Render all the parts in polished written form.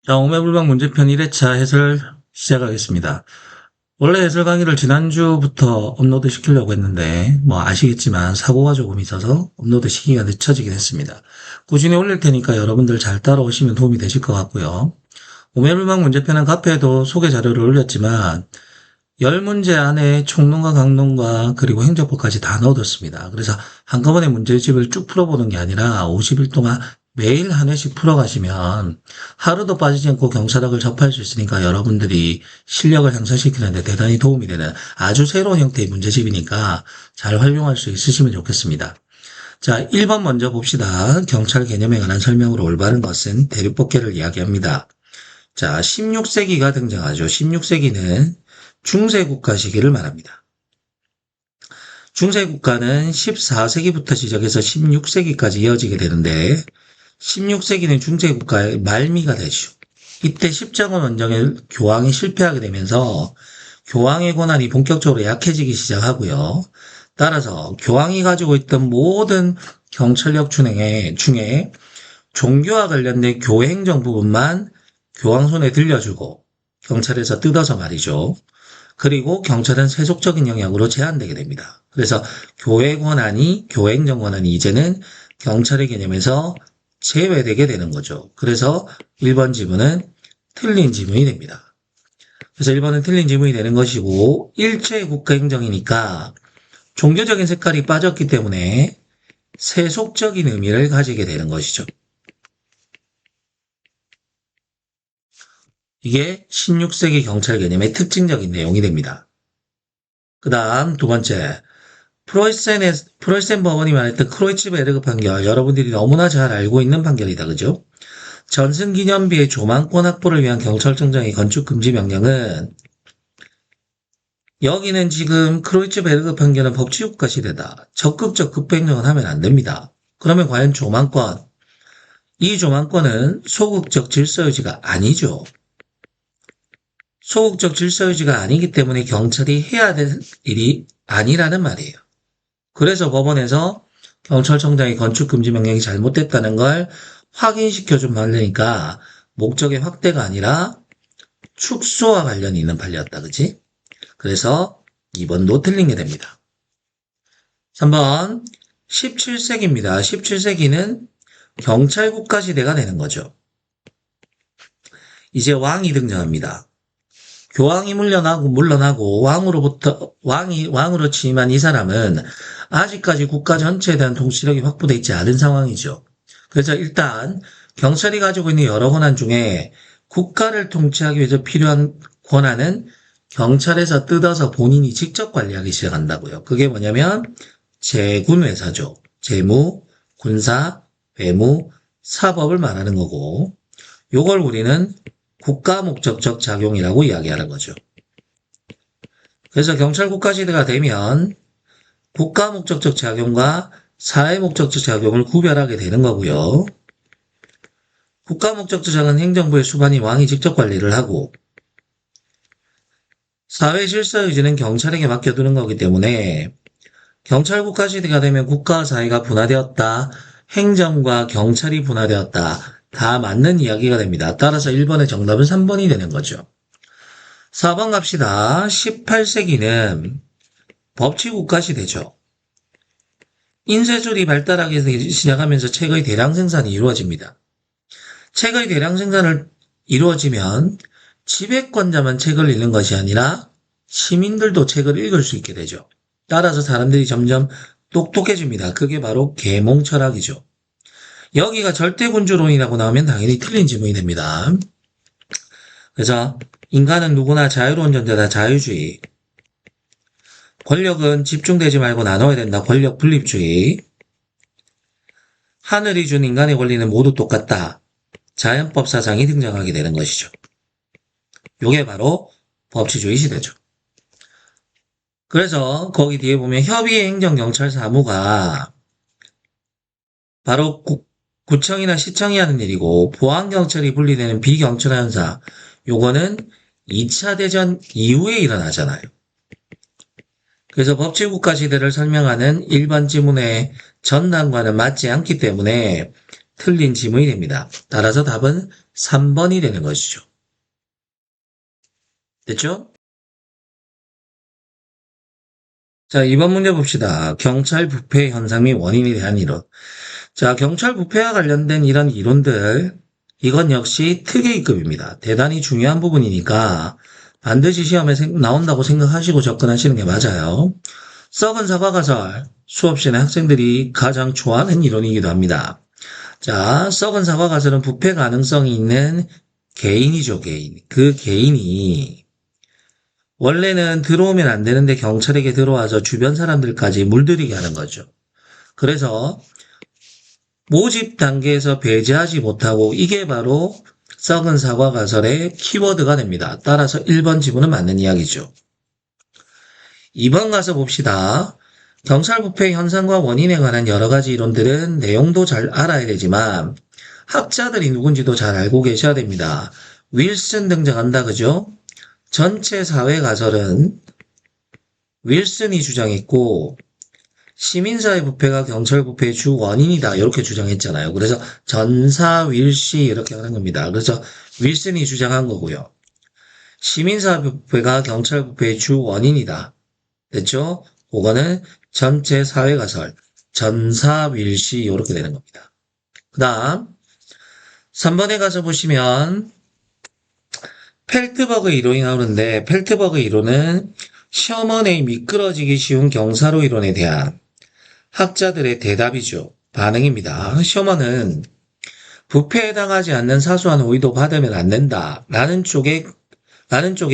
자, 오매불망 문제편 1회차 해설 시작하겠습니다. 원래 해설 강의를 지난주부터 업로드 시키려고 했는데, 아시겠지만 사고가 조금 있어서 업로드 시기가 늦춰지긴 했습니다. 꾸준히 올릴 테니까 여러분들 잘 따라오시면 도움이 되실 것 같고요. 오매불망 문제편은 카페에도 소개 자료를 올렸지만, 10문제 안에 총론과 강론과 그리고 행정법까지 다 넣어뒀습니다. 그래서 한꺼번에 문제집을 쭉 풀어보는 게 아니라 50일 동안 매일 한 회씩 풀어가시면 하루도 빠지지 않고 경찰학을 접할 수 있으니까 여러분들이 실력을 향상시키는 데 대단히 도움이 되는 아주 새로운 형태의 문제집이니까 잘 활용할 수 있으시면 좋겠습니다. 자, 1번 먼저 봅시다. 경찰 개념에 관한 설명으로 올바른 것은 대륙법계를 이야기합니다. 자, 16세기가 등장하죠. 16세기는 중세국가 시기를 말합니다. 중세국가는 14세기부터 시작해서 16세기까지 이어지게 되는데 16세기는 중세국가의 말미가 되죠. 이때 십자군 원정의 교황이 실패하게 되면서 교황의 권한이 본격적으로 약해지기 시작하고요. 따라서 교황이 가지고 있던 모든 경찰력 중에 종교와 관련된 교행정 부분만 교황 손에 들려주고 경찰에서 뜯어서 말이죠. 그리고 경찰은 세속적인 영역으로 제한되게 됩니다. 그래서 교행정 권한이 이제는 경찰의 개념에서 제외되게 되는 거죠. 그래서 1번 지문은 틀린 지문이 됩니다. 그래서 1번은 틀린 지문이 되는 것이고 일체 국가행정이니까 종교적인 색깔이 빠졌기 때문에 세속적인 의미를 가지게 되는 것이죠. 이게 16세기 경찰 개념의 특징적인 내용이 됩니다. 그 다음 두 번째, 프로이센 법원이 말했던 크로이츠베르그 판결, 여러분들이 너무나 잘 알고 있는 판결이다. 그죠? 전승기념비의 조망권 확보를 위한 경찰청장의 건축 금지 명령은 여기는 지금 크로이츠베르그 판결은 법치국가 시대다. 적극적 급행정은 하면 안 됩니다. 그러면 과연 이 조망권은 소극적 질서유지가 아니죠. 소극적 질서유지가 아니기 때문에 경찰이 해야 될 일이 아니라는 말이에요. 그래서 법원에서 경찰청장의 건축금지 명령이 잘못됐다는 걸 확인시켜준 판례니까 목적의 확대가 아니라 축소와 관련이 있는 판례였다. 그치? 그래서 2번도 틀린 게 됩니다. 3번 17세기입니다. 17세기는 경찰국가 시대가 되는 거죠. 이제 왕이 등장합니다. 교황이 물러나고 왕으로 취임한 이 사람은 아직까지 국가 전체에 대한 통치력이 확보되어 있지 않은 상황이죠. 그래서 일단 경찰이 가지고 있는 여러 권한 중에 국가를 통치하기 위해서 필요한 권한은 경찰에서 뜯어서 본인이 직접 관리하기 시작한다고요. 그게 뭐냐면 재군외사죠. 재무, 군사, 외무, 사법을 말하는 거고 요걸 우리는 국가 목적적 작용이라고 이야기하는 거죠. 그래서 경찰 국가 시대가 되면 국가 목적적 작용과 사회 목적적 작용을 구별하게 되는 거고요. 국가 목적적 작용은 행정부의 수반인 왕이 직접 관리를 하고 사회 질서 유지는 경찰에게 맡겨두는 거기 때문에 경찰 국가 시대가 되면 국가와 사회가 분화되었다. 행정과 경찰이 분화되었다. 다 맞는 이야기가 됩니다. 따라서 1번의 정답은 3번이 되는 거죠. 4번 갑시다. 18세기는 법치국가 시대죠. 인쇄술이 발달하기 시작하면서 책의 대량 생산이 이루어집니다. 책의 대량 생산을 이루어지면 지배권자만 책을 읽는 것이 아니라 시민들도 책을 읽을 수 있게 되죠. 따라서 사람들이 점점 똑똑해집니다. 그게 바로 계몽 철학이죠. 여기가 절대군주론이라고 나오면 당연히 틀린 지문이 됩니다. 그래서 인간은 누구나 자유로운 존재다. 자유주의. 권력은 집중되지 말고 나눠야 된다. 권력 분립주의. 하늘이 준 인간의 권리는 모두 똑같다. 자연법 사상이 등장하게 되는 것이죠. 이게 바로 법치주의 시대죠. 그래서 거기 뒤에 보면 협의행정경찰 사무가 바로 구청이나 시청이 하는 일이고 보안경찰이 분리되는 비경찰 현상, 요거는 2차 대전 이후에 일어나잖아요. 그래서 법치국가 시대를 설명하는 일반 지문의 전단과는 맞지 않기 때문에 틀린 지문이 됩니다. 따라서 답은 3번이 되는 것이죠. 됐죠? 자, 2번 문제 봅시다. 경찰 부패 현상 및 원인에 대한 이론. 자, 경찰 부패와 관련된 이런 이론들, 이건 역시 특이급입니다. 대단히 중요한 부분이니까 반드시 시험에 나온다고 생각하시고 접근하시는 게 맞아요. 썩은 사과 가설, 수업 시간에 학생들이 가장 좋아하는 이론이기도 합니다. 자, 썩은 사과 가설은 부패 가능성이 있는 개인이죠, 개인. 그 개인이 원래는 들어오면 안 되는데 경찰에게 들어와서 주변 사람들까지 물들이게 하는 거죠. 그래서 모집 단계에서 배제하지 못하고 이게 바로 썩은 사과 가설의 키워드가 됩니다. 따라서 1번 지문은 맞는 이야기죠. 2번 가서 봅시다. 경찰 부패 현상과 원인에 관한 여러 가지 이론들은 내용도 잘 알아야 되지만 학자들이 누군지도 잘 알고 계셔야 됩니다. 윌슨 등장한다, 그죠? 전체 사회 가설은 윌슨이 주장했고 시민사회 부패가 경찰 부패의 주 원인이다 이렇게 주장했잖아요. 그래서 전사 윌시 이렇게 하는 겁니다. 그래서 윌슨이 주장한 거고요. 시민사회 부패가 경찰 부패의 주 원인이다. 됐죠? 그거는 전체 사회 가설 전사 윌시 이렇게 되는 겁니다. 그 다음 3번에 가서 보시면 펠트버그 이론이 나오는데 펠트버그 이론은 셔먼의 미끄러지기 쉬운 경사로 이론에 대한 학자들의 대답이죠. 반응입니다. 셔먼은 부패에 해당하지 않는 사소한 오의도 받으면 안 된다. 라는 쪽에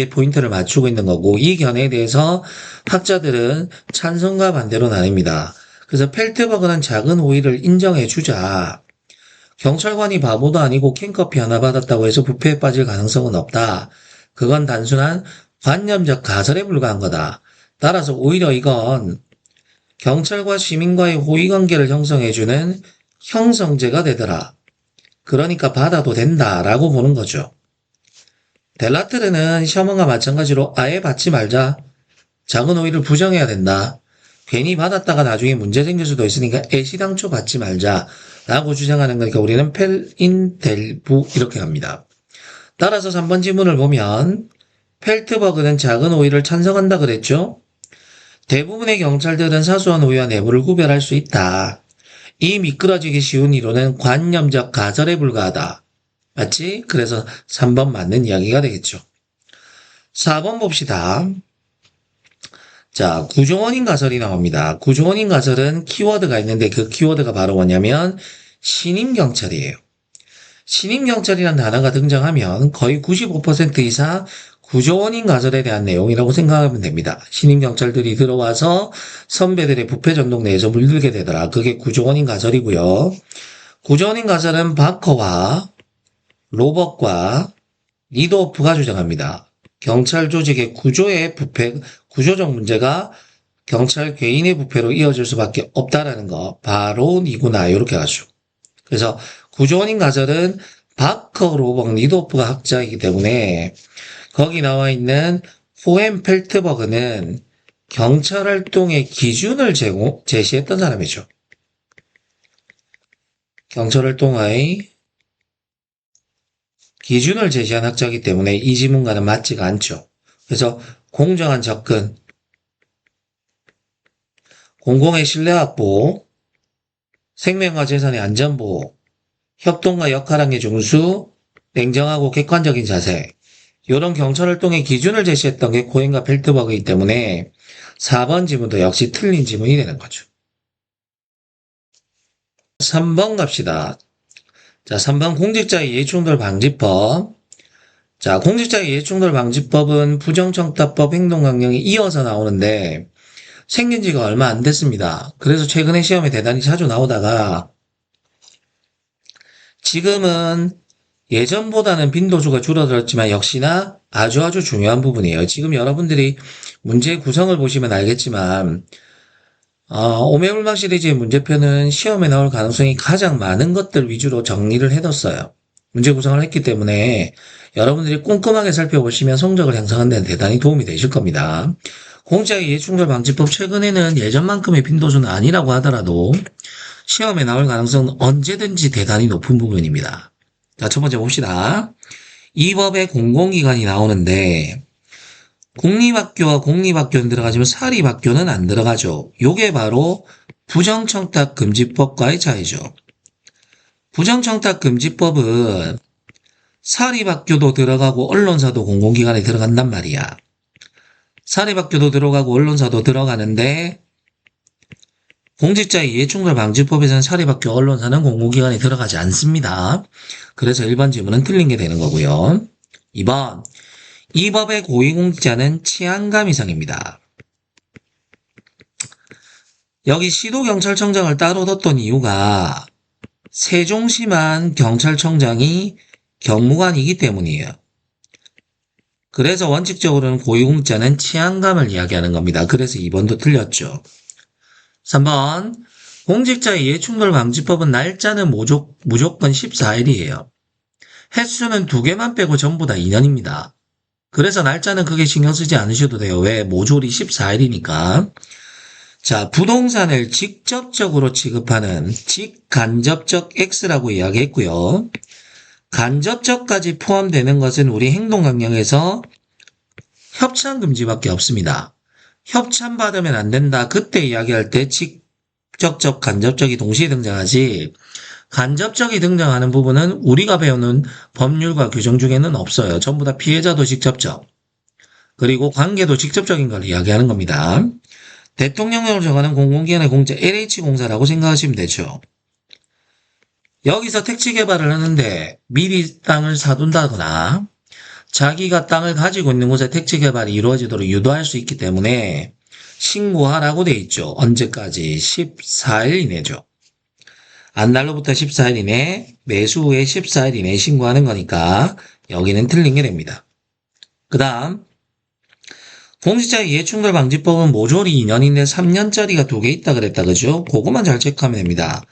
포인트를 맞추고 있는 거고 이 견해에 대해서 학자들은 찬성과 반대로 나뉩니다. 그래서 펠트버그는 작은 오의를 인정해 주자. 경찰관이 바보도 아니고 캔커피 하나 받았다고 해서 부패에 빠질 가능성은 없다. 그건 단순한 관념적 가설에 불과한 거다. 따라서 오히려 이건 경찰과 시민과의 호의관계를 형성해주는 형성제가 되더라. 그러니까 받아도 된다라고 보는 거죠. 델라트르는 셔먼과 마찬가지로 아예 받지 말자. 작은 오의를 부정해야 된다. 괜히 받았다가 나중에 문제 생길 수도 있으니까 애시당초 받지 말자. 라고 주장하는 거니까 우리는 펠인델부 이렇게 합니다. 따라서 3번 지문을 보면 펠트버그는 작은 오의를 찬성한다 그랬죠? 대부분의 경찰들은 사소한 오의와 뇌물을 구별할 수 있다. 이 미끄러지기 쉬운 이론은 관념적 가설에 불과하다. 맞지? 그래서 3번 맞는 이야기가 되겠죠. 4번 봅시다. 자, 구조원인 가설이 나옵니다. 구조원인 가설은 키워드가 있는데 그 키워드가 바로 뭐냐면 신임경찰이에요. 신임경찰이라는 단어가 등장하면 거의 95% 이상 구조원인 가설에 대한 내용이라고 생각하면 됩니다. 신임경찰들이 들어와서 선배들의 부패 전동 내에서 물들게 되더라. 그게 구조원인 가설이고요. 구조원인 가설은 바커와 로버트와 리도프가 주장합니다. 경찰 조직의 구조의 부패, 구조적 문제가 경찰 개인의 부패로 이어질 수밖에 없다라는 거 바로 이구나 이렇게 하죠. 그래서 구조원인 가설은 바커, 로버트, 리도프가 학자이기 때문에 거기 나와 있는 호헨펠트버그는 경찰 활동의 기준을 제시했던 사람이죠. 경찰 활동의 기준을 제시한 학자이기 때문에 이 지문과는 맞지가 않죠. 그래서 공정한 접근, 공공의 신뢰 확보, 생명과 재산의 안전보호, 협동과 역할항의 중수, 냉정하고 객관적인 자세, 이런 경찰활동의 기준을 제시했던 게 코헨과 펠트버그이기 때문에 4번 지문도 역시 틀린 지문이 되는 거죠. 3번 갑시다. 자, 3번 공직자의 이해충돌 방지법. 자, 공직자의 이해충돌 방지법은 부정청탁법 행동강령이 이어서 나오는데 생긴 지가 얼마 안 됐습니다. 그래서 최근에 시험에 대단히 자주 나오다가 지금은 예전보다는 빈도수가 줄어들었지만 역시나 아주 중요한 부분이에요. 지금 여러분들이 문제 구성을 보시면 알겠지만 오매불망 시리즈의 문제표는 시험에 나올 가능성이 가장 많은 것들 위주로 정리를 해뒀어요. 문제 구성을 했기 때문에 여러분들이 꼼꼼하게 살펴보시면 성적을 향상하는 데는 대단히 도움이 되실 겁니다. 공직자의 이해충돌 방지법 최근에는 예전만큼의 빈도수는 아니라고 하더라도 시험에 나올 가능성은 언제든지 대단히 높은 부분입니다. 자, 첫 번째 봅시다. 이 법에 공공기관이 나오는데 공립학교와 공립학교는 들어가지만 사립학교는 안 들어가죠. 요게 바로 부정청탁금지법과의 차이죠. 부정청탁금지법은 사립학교도 들어가고 언론사도 공공기관에 들어간단 말이야. 사립학교도 들어가고 언론사도 들어가는데 공직자의 이해충돌방지법에서는 사립학교 언론사는 공공기관에 들어가지 않습니다. 그래서 1번 질문은 틀린 게 되는 거고요. 2번, 이 법의 고위공직자는 치안감 이상입니다. 여기 시도경찰청장을 따로 뒀던 이유가 세종시만 경찰청장이 경무관이기 때문이에요. 그래서 원칙적으로는 고위공직자는 치안감을 이야기하는 겁니다. 그래서 2번도 틀렸죠. 3번, 공직자의 이해충돌방지법은 날짜는 무조건 14일이에요. 횟수는 2개만 빼고 전부 다 2년입니다. 그래서 날짜는 크게 신경 쓰지 않으셔도 돼요. 왜? 모조리 14일이니까. 자, 부동산을 직접적으로 취급하는 직간접적 X라고 이야기했고요. 간접적까지 포함되는 것은 우리 행동강령에서 협찬금지밖에 없습니다. 협찬받으면 안 된다. 그때 이야기할 때 직접적, 간접적이 동시에 등장하지 간접적이 등장하는 부분은 우리가 배우는 법률과 규정 중에는 없어요. 전부 다 피해자도 직접적, 그리고 관계도 직접적인 걸 이야기하는 겁니다. 대통령령을 정하는 공공기관의 공자 LH공사라고 생각하시면 되죠. 여기서 택지 개발을 하는데 미리 땅을 사둔다거나 자기가 땅을 가지고 있는 곳에 택지 개발이 이루어지도록 유도할 수 있기 때문에 신고하라고 돼 있죠. 언제까지? 14일 이내죠. 안날로부터 14일 이내, 매수 후에 14일 이내에 신고하는 거니까 여기는 틀린 게 됩니다. 그 다음 공직자의 이해충돌방지법은 모조리 2년인데 3년짜리가 2개 있다 그랬다 그죠? 그것만 잘 체크하면 됩니다.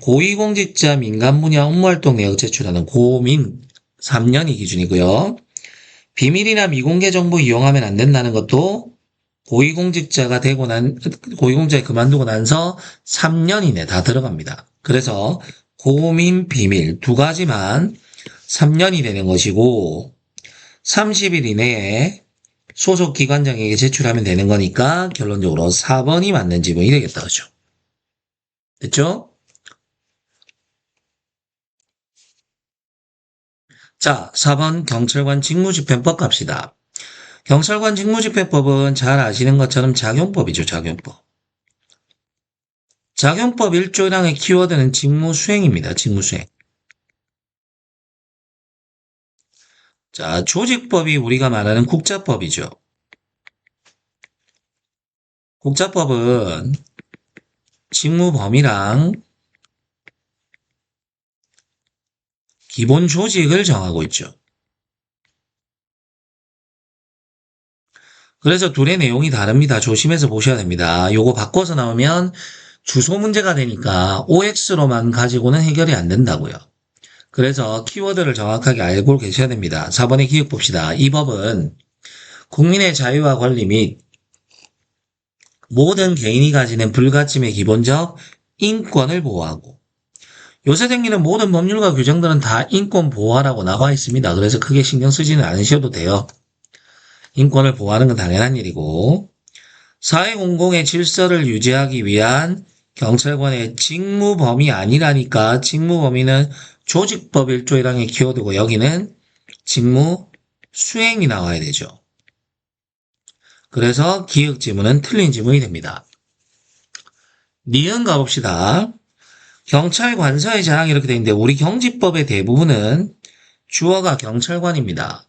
고위공직자 민간 분야 업무활동 내역 제출하는 고민 3년이 기준이고요. 비밀이나 미공개 정보 이용하면 안 된다는 것도 고위공직자가 그만두고 나서 3년 이내 다 들어갑니다. 그래서 고민, 비밀 2가지만 3년이 되는 것이고 30일 이내에 소속 기관장에게 제출하면 되는 거니까 결론적으로 4번이 맞는 지문이 되겠다. 그죠? 됐죠? 자, 4번 경찰관 직무집행법 갑시다. 경찰관 직무집행법은 잘 아시는 것처럼 작용법이죠. 작용법. 작용법 1조 1항의 키워드는 직무수행입니다. 직무수행. 자, 조직법이 우리가 말하는 국자법이죠. 국자법은 직무 범위랑 기본 조직을 정하고 있죠. 그래서 둘의 내용이 다릅니다. 조심해서 보셔야 됩니다. 요거 바꿔서 나오면 주소 문제가 되니까 OX로만 가지고는 해결이 안 된다고요. 그래서 키워드를 정확하게 알고 계셔야 됩니다. 4번의 기억 봅시다. 이 법은 국민의 자유와 권리 및 모든 개인이 가지는 불가침의 기본적 인권을 보호하고, 요새 생기는 모든 법률과 규정들은 다 인권 보호하라고 나와 있습니다. 그래서 크게 신경 쓰지는 않으셔도 돼요. 인권을 보호하는 건 당연한 일이고, 사회 공공의 질서를 유지하기 위한 경찰관의 직무 범위 아니라니까 직무 범위는 조직법 1조 1항의 키워드고 여기는 직무 수행이 나와야 되죠. 그래서 기억 지문은 틀린 지문이 됩니다. 니은 가봅시다. 경찰관서의 자항이 이렇게 되어 있는데 우리 경직법의 대부분은 주어가 경찰관입니다.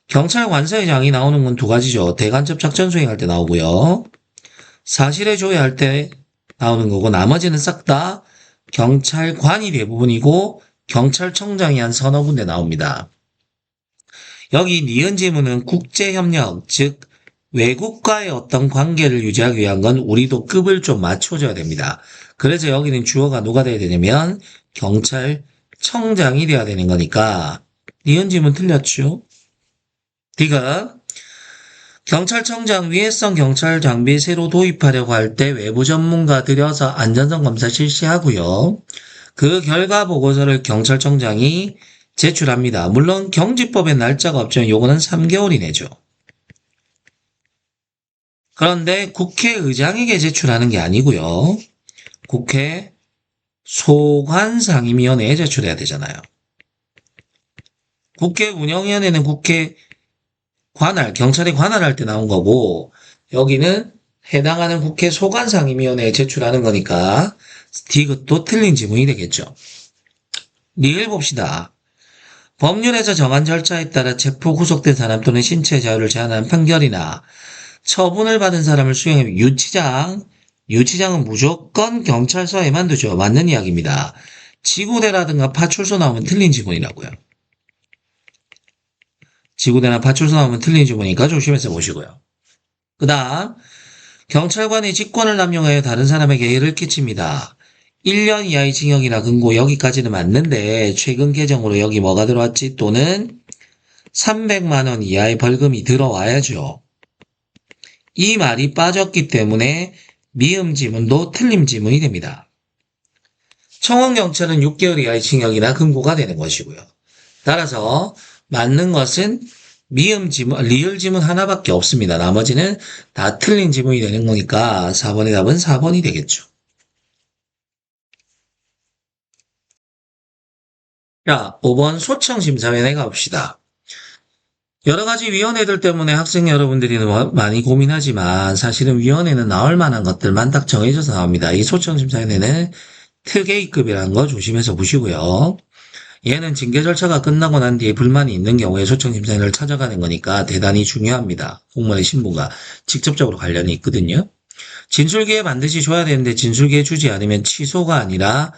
경찰관서의 자항이 나오는 건 2가지죠. 대간접 작전 수행할 때 나오고요. 사실에 조회할 때 나오는 거고 나머지는 싹 다 경찰관이 대부분이고 경찰청장이 한 서너 군데 나옵니다. 여기 니은 지문은 국제협력, 즉 외국과의 어떤 관계를 유지하기 위한 건 우리도 급을 좀 맞춰줘야 됩니다. 그래서 여기는 주어가 누가 돼야 되냐면 경찰청장이 돼야 되는 거니까 니은 지문 틀렸죠. D가 경찰청장 위해성 경찰 장비 새로 도입하려고 할 때 외부 전문가 들여서 안전성 검사 실시하고요. 그 결과 보고서를 경찰청장이 제출합니다. 물론 경지법에 날짜가 없지만 요거는 3개월 이내죠. 그런데 국회의장에게 제출하는 게 아니고요. 국회 소관상임위원회에 제출해야 되잖아요. 국회 운영위원회는 국회 관할, 경찰이 관할할 때 나온 거고 여기는 해당하는 국회 소관상임위원회에 제출하는 거니까 디귿도 틀린 지문이 되겠죠. 리을 봅시다. 법률에서 정한 절차에 따라 체포 구속된 사람 또는 신체 자유를 제한하는 판결이나 처분을 받은 사람을 수용해 유치장은 무조건 경찰서에만 두죠. 맞는 이야기입니다. 지구대라든가 파출소 나오면 틀린 지문이라고요. 지구대나 파출소 나오면 틀린 지문이니까 조심해서 보시고요. 그 다음 경찰관이 직권을 남용하여 다른 사람에게 해를 끼칩니다. 1년 이하의 징역이나 금고 여기까지는 맞는데 최근 개정으로 여기 뭐가 들어왔지? 또는 300만 원 이하의 벌금이 들어와야죠. 이 말이 빠졌기 때문에 미음 지문도 틀림 지문이 됩니다. 청원경찰은 6개월 이하의 징역이나 금고가 되는 것이고요. 따라서 맞는 것은 미음 지문, 리을 지문 하나밖에 없습니다. 나머지는 다 틀린 지문이 되는 거니까 4번의 답은 4번이 되겠죠. 자, 5번 소청심사위원회 가봅시다. 여러 가지 위원회들 때문에 학생 여러분들이 많이 고민하지만 사실은 위원회는 나올 만한 것들만 딱 정해져서 나옵니다. 이 소청심사위원회는 특A급이라는 거 조심해서 보시고요. 얘는 징계 절차가 끝나고 난 뒤에 불만이 있는 경우에 소청심사위원회를 찾아가는 거니까 대단히 중요합니다. 공무원의 신분과 직접적으로 관련이 있거든요. 진술기에 반드시 줘야 되는데 진술기에 주지 않으면 취소가 아니라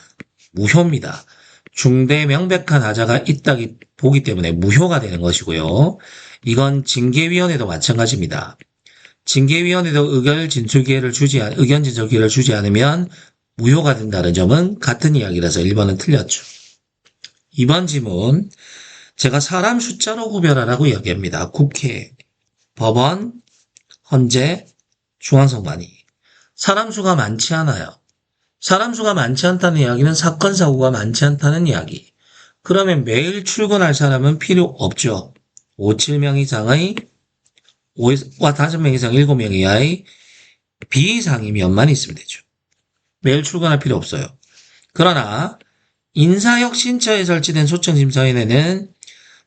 무효입니다. 중대 명백한 하자가 있다기 보기 때문에 무효가 되는 것이고요. 이건 징계위원회도 마찬가지입니다. 징계위원회도 의견 진술 기회를 주지 않으면 무효가 된다는 점은 같은 이야기라서 1번은 틀렸죠. 2번 지문. 제가 사람 숫자로 구별하라고 이야기합니다. 국회, 법원, 헌재, 중앙선관위. 사람 수가 많지 않아요. 사람 수가 많지 않다는 이야기는 사건, 사고가 많지 않다는 이야기. 그러면 매일 출근할 사람은 필요 없죠. 5, 7명 이상의 5와 5명 이상 7명 이하의 비상임위원만 있으면 되죠. 매일 출근할 필요 없어요. 그러나 인사혁신처에 설치된 소청심사위원회는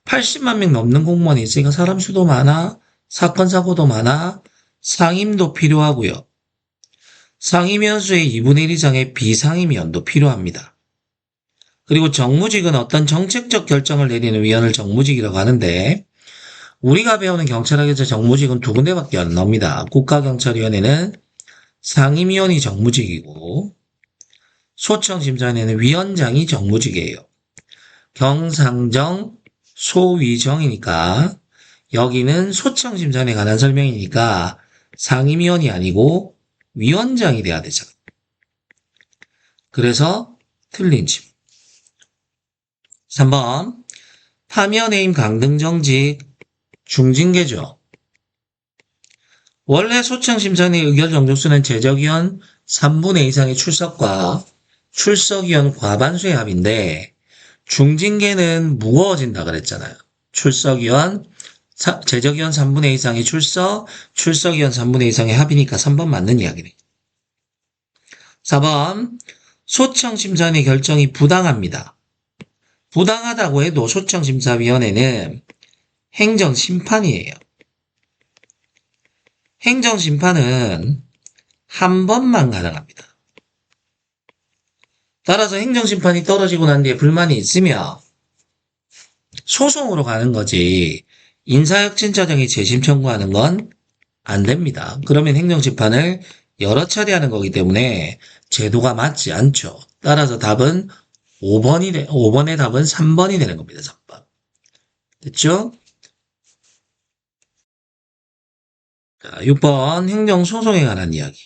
80만 명 넘는 공무원이 있으니까 사람 수도 많아, 사건, 사고도 많아, 상임도 필요하고요. 상임위원 수의 2분의 1 이상의 비상임위원도 필요합니다. 그리고 정무직은 어떤 정책적 결정을 내리는 위원을 정무직이라고 하는데 우리가 배우는 경찰학에서 정무직은 2군데밖에 안 나옵니다. 국가경찰위원회는 상임위원이 정무직이고 소청심사위원회는 위원장이 정무직이에요. 경상정, 소위정이니까 여기는 소청심사위원회에 관한 설명이니까 상임위원이 아니고 위원장이 돼야 되잖아. 그래서 틀린 지문. 3번 파면해임 강등정직 중징계죠. 원래 소청심사위원회 의결 정족수는 제적위원 3분의 2 이상의 출석과 출석위원 과반수의 합인데 중징계는 무거워진다 그랬잖아요. 제적위원 3분의 2 이상의 출석위원 3분의 2 이상의 합이니까 3번 맞는 이야기네. 4번 소청심사위원회 결정이 부당합니다. 부당하다고 해도 소청심사위원회는 행정심판이에요. 행정심판은 한 번만 가능합니다. 따라서 행정심판이 떨어지고 난 뒤에 불만이 있으면 소송으로 가는 거지 인사혁신처장이 재심 청구하는 건 안 됩니다. 그러면 행정심판을 여러 차례 하는 거기 때문에 제도가 맞지 않죠. 따라서 답은 5번의 답은 3번이 되는 겁니다. 3번. 됐죠? 자, 6번 행정소송에 관한 이야기.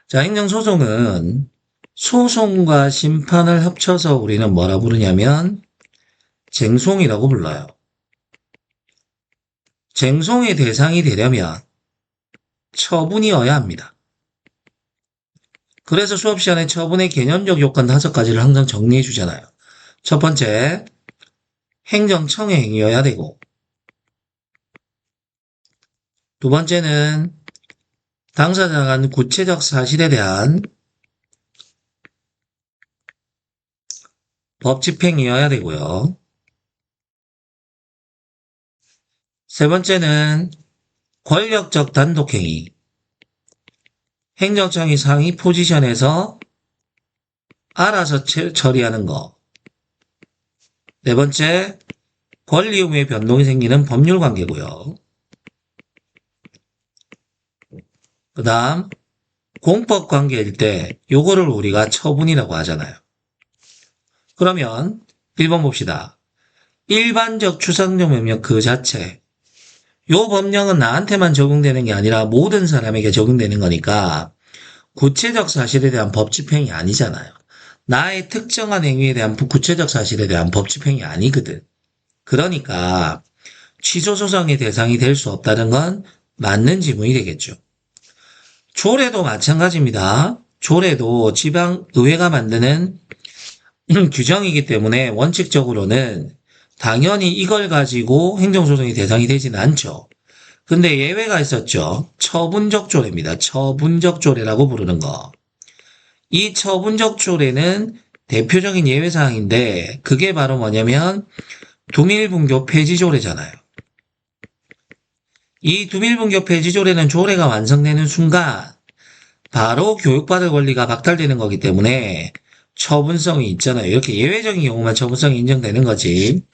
자, 행정소송은 소송과 심판을 합쳐서 우리는 뭐라 부르냐면 쟁송이라고 불러요. 쟁송의 대상이 되려면 처분이어야 합니다. 그래서 수업 시간에 처분의 개념적 요건 5가지를 항상 정리해 주잖아요. 첫 번째, 행정청의 행위여야 되고, 두 번째는 당사자가 한 구체적 사실에 대한 법 집행이어야 되고요. 세 번째는 권력적 단독행위, 행정청이 상위 포지션에서 알아서 처리하는 거. 네 번째, 권리 의무의 변동이 생기는 법률 관계고요. 그 다음, 공법 관계일 때 요거를 우리가 처분이라고 하잖아요. 그러면 1번 봅시다. 일반적 추상적 명령 그 자체. 요 법령은 나한테만 적용되는 게 아니라 모든 사람에게 적용되는 거니까 구체적 사실에 대한 법 집행이 아니잖아요. 나의 특정한 행위에 대한 구체적 사실에 대한 법 집행이 아니거든. 그러니까 취소 소송의 대상이 될 수 없다는 건 맞는 지문이 되겠죠. 조례도 마찬가지입니다. 조례도 지방의회가 만드는 규정이기 때문에 원칙적으로는 당연히 이걸 가지고 행정소송의 대상이 되지는 않죠. 근데 예외가 있었죠. 처분적 조례입니다. 처분적 조례라고 부르는 거. 이 처분적 조례는 대표적인 예외사항인데 그게 바로 뭐냐면 두밀분교 폐지조례잖아요. 이 두밀분교 폐지조례는 조례가 완성되는 순간 바로 교육받을 권리가 박탈되는 거기 때문에 처분성이 있잖아요. 이렇게 예외적인 경우만 처분성이 인정되는 거지.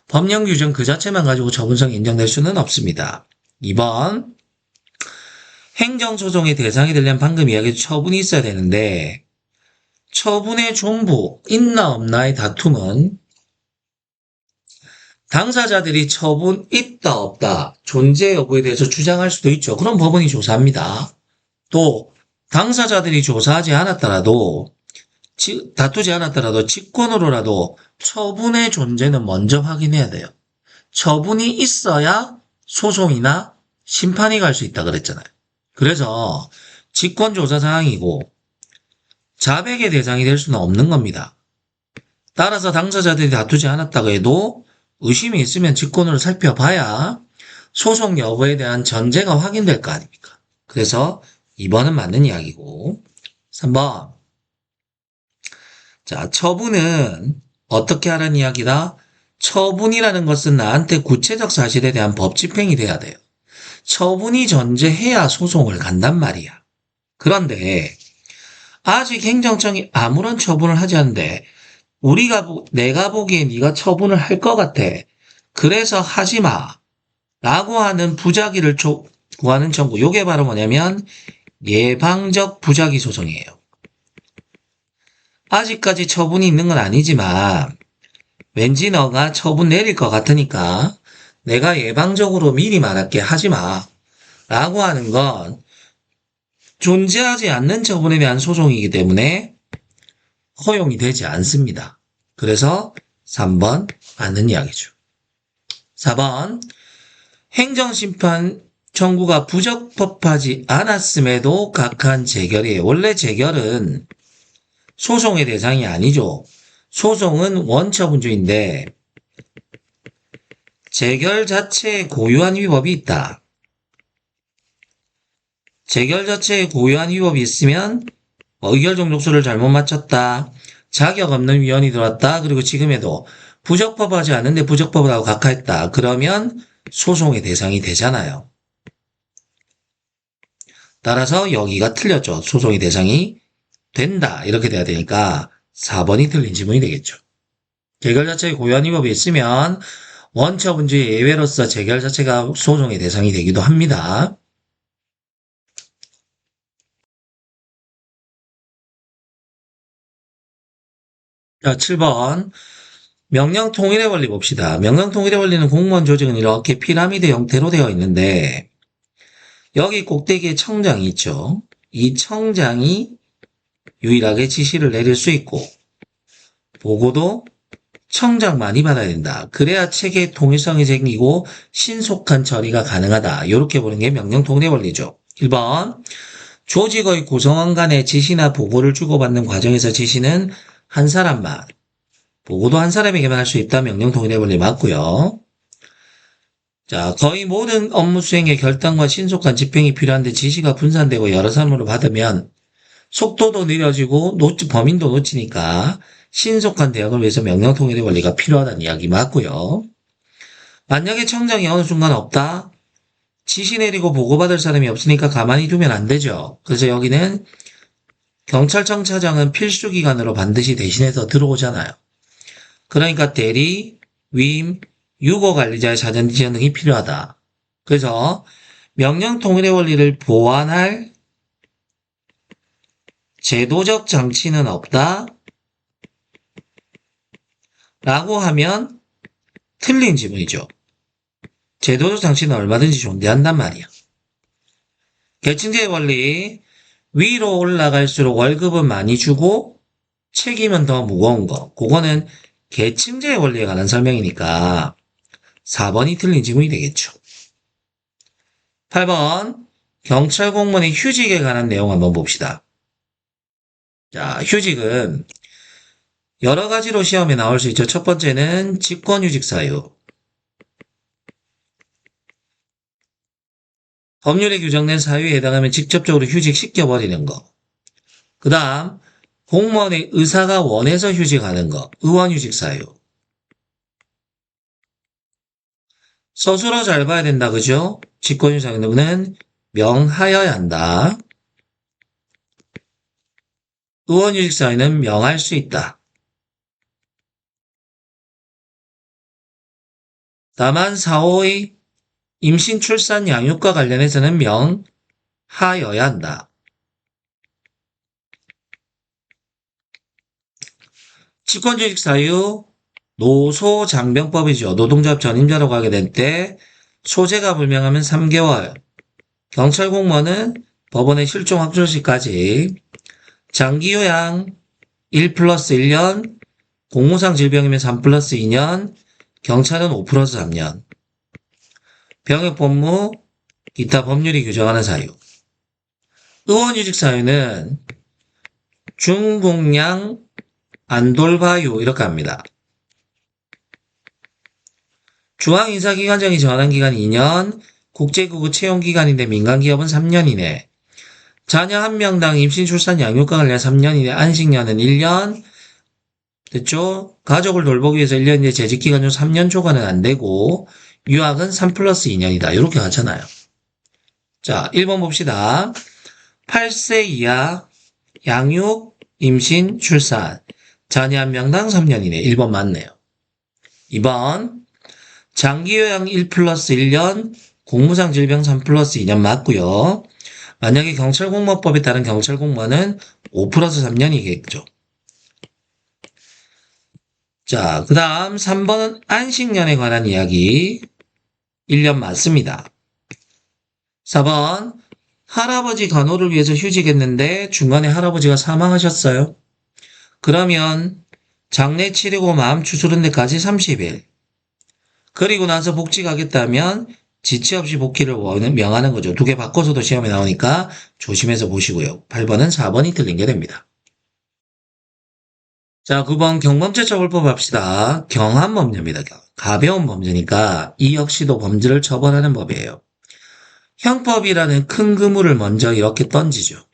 법령 규정 그 자체만 가지고 처분성이 인정될 수는 없습니다. 2번, 행정소송의 대상이 되려면 방금 이야기했던 처분이 있어야 되는데 처분의 종부, 있나 없나의 다툼은 당사자들이 처분 있다 없다, 존재 여부에 대해서 주장할 수도 있죠. 그럼 법원이 조사합니다. 또 당사자들이 조사하지 않았더라도 다투지 않았더라도 직권으로라도 처분의 존재는 먼저 확인해야 돼요. 처분이 있어야 소송이나 심판이 갈 수 있다 그랬잖아요. 그래서 직권조사 사항이고 자백의 대상이 될 수는 없는 겁니다. 따라서 당사자들이 다투지 않았다고 해도 의심이 있으면 직권으로 살펴봐야 소송 여부에 대한 전제가 확인될 거 아닙니까? 그래서 2번은 맞는 이야기고 3번, 자, 처분은 어떻게 하라는 이야기다? 처분이라는 것은 나한테 구체적 사실에 대한 법 집행이 돼야 돼요. 처분이 존재해야 소송을 간단 말이야. 그런데 아직 행정청이 아무런 처분을 하지 않는데 내가 보기에 네가 처분을 할 것 같아. 그래서 하지 마. 라고 하는 부작위를 구하는 청구. 이게 바로 뭐냐면 예방적 부작위 소송이에요. 아직까지 처분이 있는 건 아니지만 왠지 너가 처분 내릴 것 같으니까 내가 예방적으로 미리 말할게, 하지 마. 라고 하는 건 존재하지 않는 처분에 대한 소송이기 때문에 허용이 되지 않습니다. 그래서 3번 맞는 이야기죠. 4번, 행정심판 청구가 부적법하지 않았음에도 각한 재결이에요. 원래 재결은 소송의 대상이 아니죠. 소송은 원처분주의인데 재결 자체에 고유한 위법이 있다. 재결 자체에 고유한 위법이 있으면 의결 종족수를 잘못 맞췄다. 자격 없는 위원이 들어왔다. 그리고 지금에도 부적법하지 않은데 부적법하다고 각하했다. 그러면 소송의 대상이 되잖아요. 따라서 여기가 틀렸죠. 소송의 대상이 된다. 이렇게 돼야 되니까 4번이 틀린 지문이 되겠죠. 재결 자체에 고유한 위법이 있으면 원처분주의 예외로서 재결 자체가 소송의 대상이 되기도 합니다. 자, 7번. 명령 통일의 원리 봅시다. 명령 통일의 원리는 공무원 조직은 이렇게 피라미드 형태로 되어 있는데 여기 꼭대기에 청장이 있죠. 이 청장이 유일하게 지시를 내릴 수 있고 보고도 청장 많이 받아야 된다. 그래야 체계의 통일성이 생기고 신속한 처리가 가능하다. 이렇게 보는 게 명령 통일의 원리죠. 1번 조직의 구성원 간의 지시나 보고를 주고받는 과정에서 지시는 한 사람만, 보고도 한 사람에게만 할 수 있다. 명령 통일의 원리 맞고요. 자, 거의 모든 업무 수행의 결단과 신속한 집행이 필요한데 지시가 분산되고 여러 사람으로 받으면 속도도 느려지고 범인도 놓치니까 신속한 대응을 위해서 명령 통일의 원리가 필요하다는 이야기 맞고요. 만약에 청장이 어느 순간 없다? 지시 내리고 보고받을 사람이 없으니까 가만히 두면 안 되죠. 그래서 여기는 경찰청 차장은 필수 기관으로 반드시 대신해서 들어오잖아요. 그러니까 대리, 위임, 유고관리자의 사전 지원 등이 필요하다. 그래서 명령 통일의 원리를 보완할 제도적 장치는 없다. 라고 하면 틀린 지문이죠. 제도적 장치는 얼마든지 존재한단 말이야. 계층제의 원리, 위로 올라갈수록 월급은 많이 주고 책임은 더 무거운 거. 그거는 계층제의 원리에 관한 설명이니까 4번이 틀린 지문이 되겠죠. 8번 경찰 공무원의 휴직에 관한 내용 한번 봅시다. 자, 휴직은 여러 가지로 시험에 나올 수 있죠. 첫 번째는 직권휴직 사유. 법률에 규정된 사유에 해당하면 직접적으로 휴직시켜버리는 거. 그 다음 공무원의 의사가 원해서 휴직하는 거. 의원휴직 사유. 서술어 잘 봐야 된다. 그죠? 직권휴직 사유는 명하여야 한다. 의원휴직 사유는 명할 수 있다. 다만 사호의 임신, 출산, 양육과 관련해서는 명하여야 한다. 직권휴직 사유, 노소장병법이죠. 노동조합 전임자로 가게 될 때 소재가 불명하면 3개월, 경찰 공무원은 법원의 실종 확정 시까지, 장기요양 1+1년, 공무상 질병이면 3+2년, 경찰은 5+3년. 병역법무, 기타 법률이 규정하는 사유. 의원휴직 사유는 중복량 안돌바유 이렇게 합니다. 중앙인사기관장이 정하는 기간이 2년, 국제구구 채용기간인데 민간기업은 3년 이내, 자녀 1명당 임신, 출산, 양육과 관련 3년 이내, 안식년은 1년, 됐죠? 가족을 돌보기 위해서 1년 이내 재직기간 중 3년 초과는 안 되고, 유학은 3+2년이다. 이렇게 가잖아요. 자, 1번 봅시다. 8세 이하, 양육, 임신, 출산, 자녀 1명당 3년 이내. 1번 맞네요. 2번, 장기요양 1+1년, 공무상 질병 3+2년 맞고요. 만약에 경찰공무원법에 따른 경찰공무원은 5+3년이겠죠. 자, 그 다음 3번은 안식년에 관한 이야기. 1년 맞습니다. 4번 할아버지 간호를 위해서 휴직했는데 중간에 할아버지가 사망하셨어요. 그러면 장례 치르고 마음 추스른 데까지 30일. 그리고 나서 복직하겠다면 지체 없이 복귀를 명하는 거죠. 2개 바꿔서도 시험에 나오니까 조심해서 보시고요. 8번은 4번이 틀린 게 됩니다. 자, 9번 경범죄처벌법 합시다. 경한 범죄입니다. 가벼운 범죄니까 이 역시도 범죄를 처벌하는 법이에요. 형법이라는 큰 그물을 먼저 이렇게 던지죠.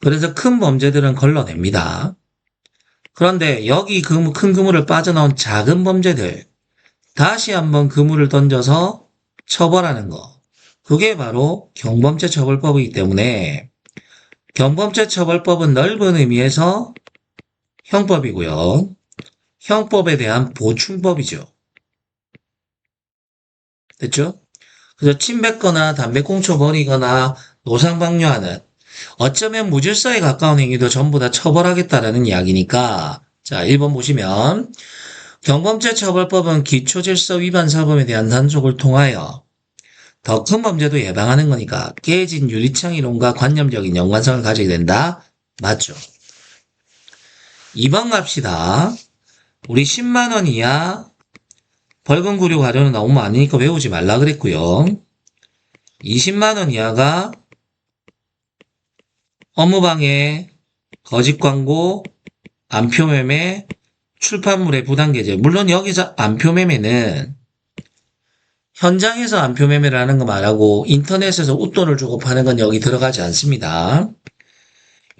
그래서 큰 범죄들은 걸러냅니다. 그런데 여기 큰 그물을 빠져나온 작은 범죄들 다시 한번 그물을 던져서 처벌하는 거. 그게 바로 경범죄처벌법이기 때문에 경범죄처벌법은 넓은 의미에서 형법이고요. 형법에 대한 보충법이죠. 됐죠? 그래서 침 뱉거나 담배 꽁초 버리거나 노상방뇨하는 어쩌면 무질서에 가까운 행위도 전부 다 처벌하겠다라는 이야기니까 자 1번 보시면 경범죄처벌법은 기초질서 위반 사범에 대한 단속을 통하여 더 큰 범죄도 예방하는 거니까 깨진 유리창 이론과 관념적인 연관성을 가지게 된다. 맞죠? 2번 갑시다. 우리 10만원 이하 벌금 구류 가료는 너무 많으니까 외우지 말라 그랬고요. 20만원 이하가 업무방해, 거짓 광고, 안표 매매, 출판물의 부당계제. 물론 여기서 안표 매매는 현장에서 안표 매매를 하는 거 말하고 인터넷에서 웃돈을 주고 파는 건 여기 들어가지 않습니다.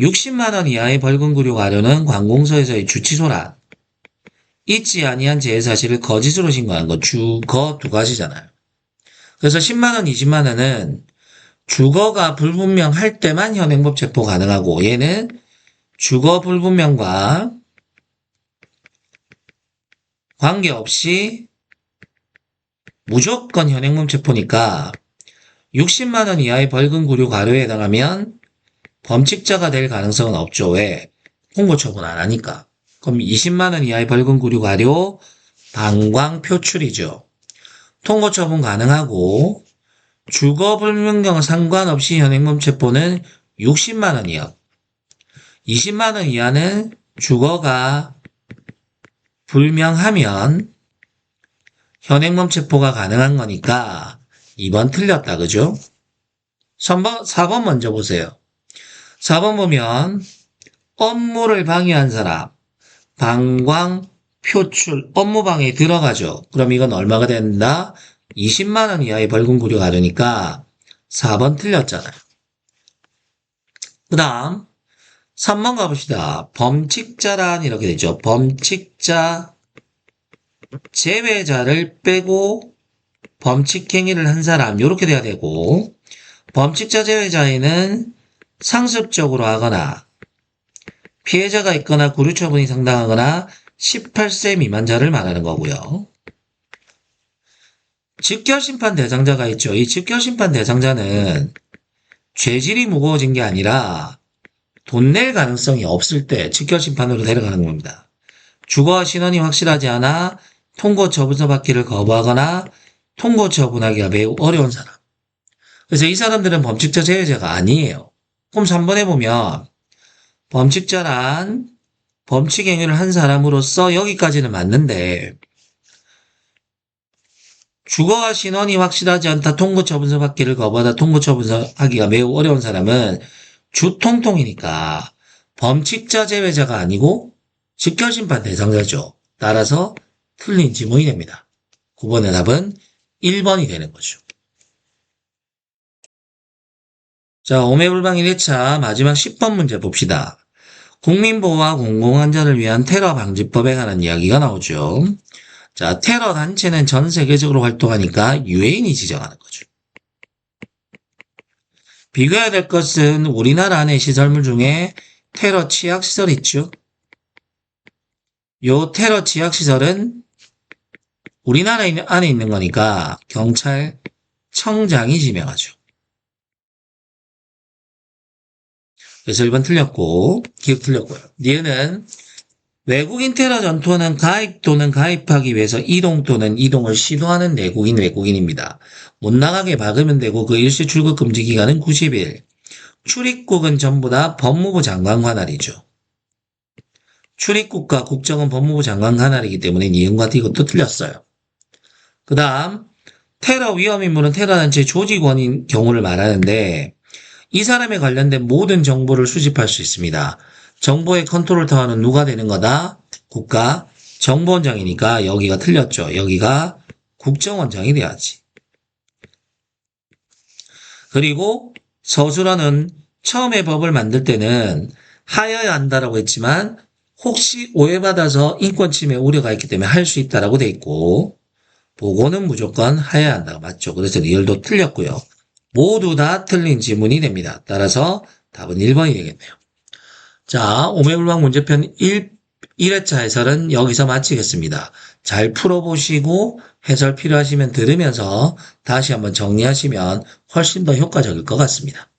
60만원 이하의 벌금 구류 가료는 관공서에서의 주치소란, 있지 아니한 재해사실을 거짓으로 신고한 거 주거 두 가지잖아요. 그래서 10만원, 20만원은 주거가 불분명할 때만 현행법 체포 가능하고 얘는 주거 불분명과 관계없이 무조건 현행법 체포니까 60만원 이하의 벌금 구류 가료에 해당하면 범칙자가 될 가능성은 없죠. 왜? 홍보 처분 안 하니까. 그럼 20만원 이하의 벌금 구류 가료 방광 표출이죠. 통고 처분 가능하고 주거 불분명 상관없이 현행범 체포는 60만원 이하. 20만원 이하는 주거가 불명하면 현행범 체포가 가능한 거니까 2번 틀렸다. 그죠? 4번 먼저 보세요. 4번 보면 업무를 방해한 사람, 방광, 표출, 업무방해에 들어가죠. 그럼 이건 얼마가 된다? 20만원 이하의 벌금 구류 가료니까 4번 틀렸잖아요. 그 다음 3번 가봅시다. 범칙자란 이렇게 되죠. 범칙자 제외자를 빼고 범칙행위를 한 사람 이렇게 돼야 되고 범칙자 제외자에는 상습적으로 하거나 피해자가 있거나 구류 처분이 상당하거나 18세 미만자를 말하는 거고요. 직결심판 대상자가 있죠. 이 직결심판 대상자는 죄질이 무거워진 게 아니라 돈 낼 가능성이 없을 때 직결심판으로 데려가는 겁니다. 주거와 신원이 확실하지 않아 통고 처분서 받기를 거부하거나 통고 처분하기가 매우 어려운 사람. 그래서 이 사람들은 범칙자 제외자가 아니에요. 그럼 3번에 보면 범칙자란 범칙 행위를 한 사람으로서 여기까지는 맞는데 주거와 신원이 확실하지 않다 통고 처분서 받기를 거부하다 통고 처분서 하기가 매우 어려운 사람은 주통통이니까 범칙자 제외자가 아니고 직결심판 대상자죠. 따라서 틀린 지문이 됩니다. 9번의 답은 1번이 되는 거죠. 자, 오매불방 1회차 마지막 10번 문제 봅시다. 국민보호와 공공안전을 위한 테러 방지법에 관한 이야기가 나오죠. 자, 테러 단체는 전 세계적으로 활동하니까 유엔이 지정하는 거죠. 비교해야 될 것은 우리나라 안의 시설물 중에 테러 취약시설 있죠. 요 테러 취약시설은 우리나라 안에 있는 거니까 경찰청장이 지명하죠. 그래서 1번 틀렸고 기억 틀렸고요. 니은은 외국인 테러 전투는 가입 또는 가입하기 위해서 이동 또는 이동을 시도하는 외국인입니다. 못 나가게 막으면 되고 그 일시 출국 금지 기간은 90일. 출입국은 전부 다 법무부 장관 관할이죠. 출입국과 국적은 법무부 장관 관할이기 때문에 니은과 이것도 틀렸어요. 그 다음 테러 위험 인물은 테러 단체 조직원인 경우를 말하는데 이 사람에 관련된 모든 정보를 수집할 수 있습니다. 정보의 컨트롤 타워는 누가 되는 거다? 국가정보원장이니까 여기가 틀렸죠. 여기가 국정원장이 돼야지. 그리고 서술어는 처음에 법을 만들 때는 하여야 한다라고 했지만 혹시 오해받아서 인권침해 우려가 있기 때문에 할 수 있다라고 돼 있고 보고는 무조건 하여야 한다가 맞죠. 그래서 리얼도 틀렸고요. 모두 다 틀린 지문이 됩니다. 따라서 답은 1번이 되겠네요. 자, 오매불망 문제편 1회차 해설은 여기서 마치겠습니다. 잘 풀어보시고 해설 필요하시면 들으면서 다시 한번 정리하시면 훨씬 더 효과적일 것 같습니다.